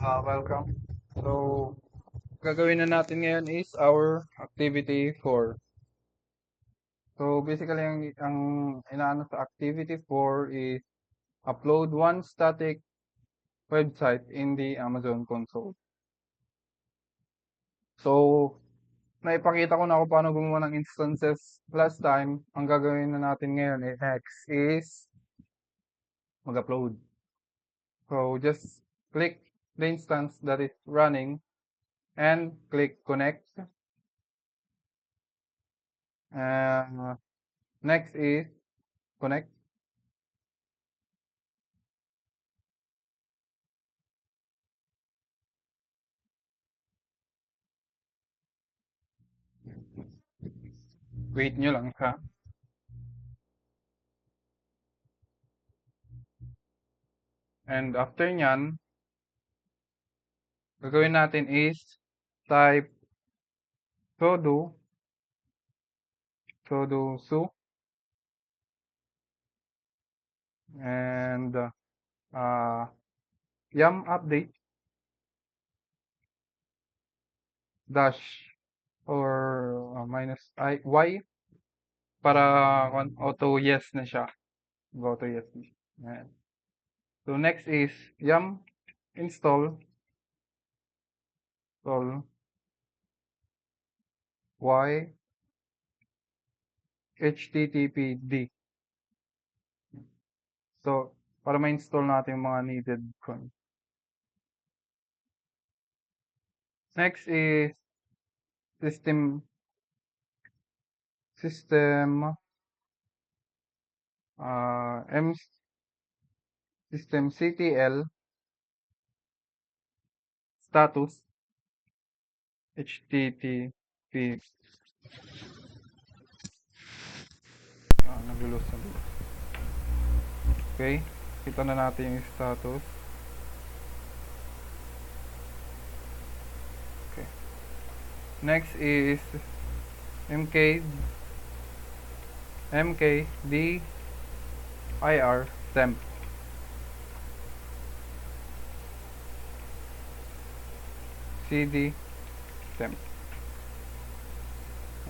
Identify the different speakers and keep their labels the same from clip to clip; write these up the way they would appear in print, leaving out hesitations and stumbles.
Speaker 1: Welcome. So, gagawin na natin ngayon is our activity 4. So, basically, ang inaano sa activity 4 is upload one static website in the Amazon console. So, naipakita ko na kung paano gumawa ng instances last time. Ang gagawin na natin ngayon next is mag-upload. So, just click the instance that is running and click connect. And next is connect. Wait nyo lang ha. And after nyan, gagawin natin is type sudo su and yum update dash or minus y para auto yes na siya. Auto yes na siya. Ayan. So next is yum install y httpd. So para ma-install natin yung mga needed con. Next is system m systemctl status http nagulos. Okay, kita na natin yung status. Okay, next is mkdir temp. Cd temp.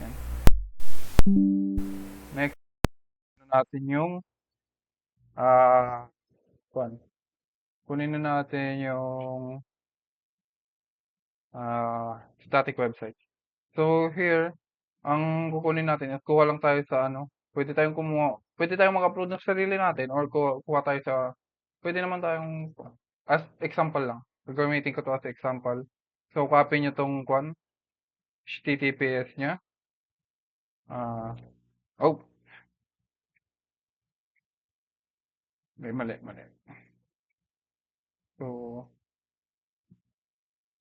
Speaker 1: Ayan. Next natin yung kunin na natin yung static website. So here, ang kukunin natin is kuha lang tayo sa pwede tayong mag-upload ng sarili natin or kuha tayo sa, pwede naman tayong, as example lang. Gagamitin ko to as example. So, copy nyo tong HTTPS nya. Oh, mali. So,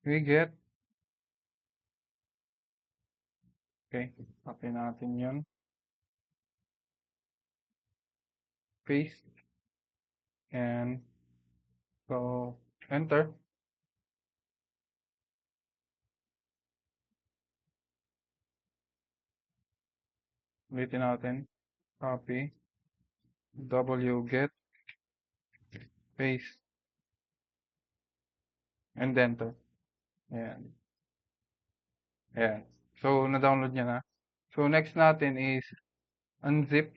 Speaker 1: we get, okay, copy natin yun. Paste. And, so, enter. Ulitin natin. Copy. Wget. Paste. And enter. Ayan. Ayan. So, na-download niya na. So, next natin is unzip.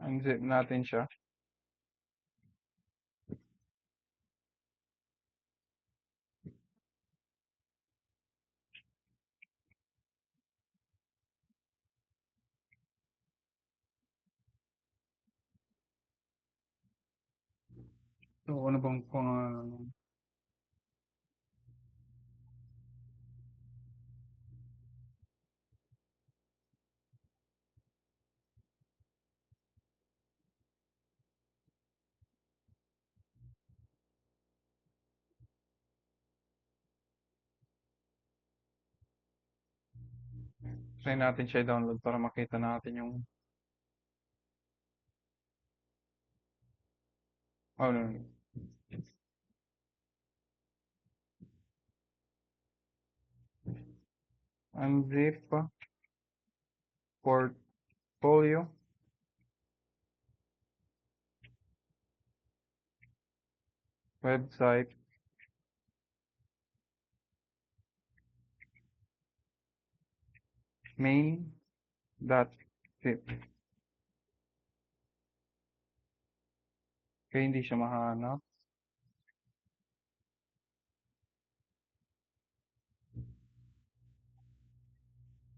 Speaker 1: Unzip natin siya. So, ano bang try natin siya i-download para makita natin yung no. Unzip portfolio. website main.zip. Kaya hindi siya mahanap.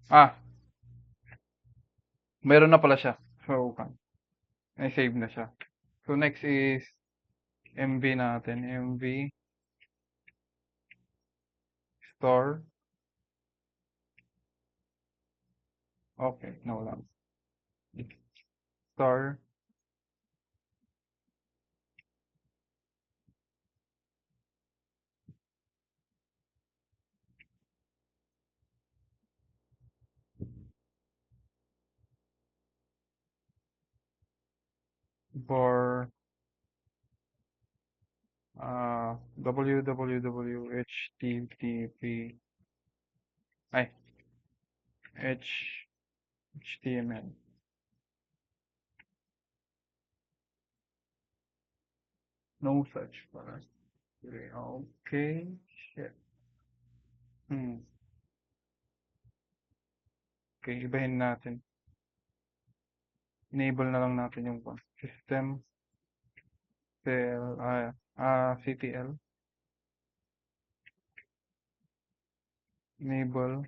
Speaker 1: Ah, meron na pala siya. So, may save na siya. So, next is MV natin. MV store. Okay, nawala. Store for www.http ay HTML. No such para. Okay. Shit. Okay, ibahin natin. Enable na lang natin yung system CTL. Enable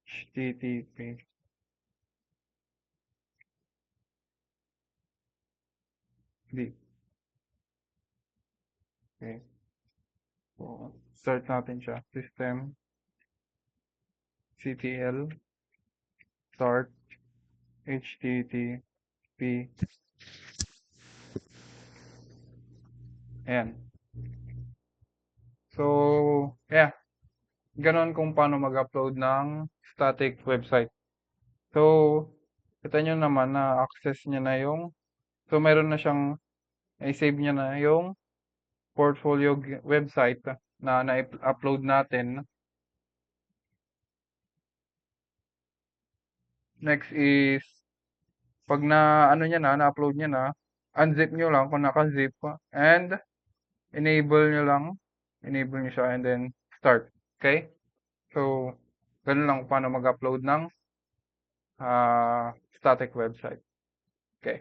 Speaker 1: HTTP. Okay. So, start natin siya. System CTL start HTTP. Ayan. So, yeah. Ganon kung paano mag-upload ng static website. So, kita nyo naman na access niya na yung, so meron na siyang, i-save niya na yung portfolio website na na-upload natin. Next is, pag ano niya na-upload niya na, unzip nyo lang kung naka-zip and enable nyo lang, enable nyo siya and then start. Okay? So, ganun lang paano mag-upload ng static website. Okay.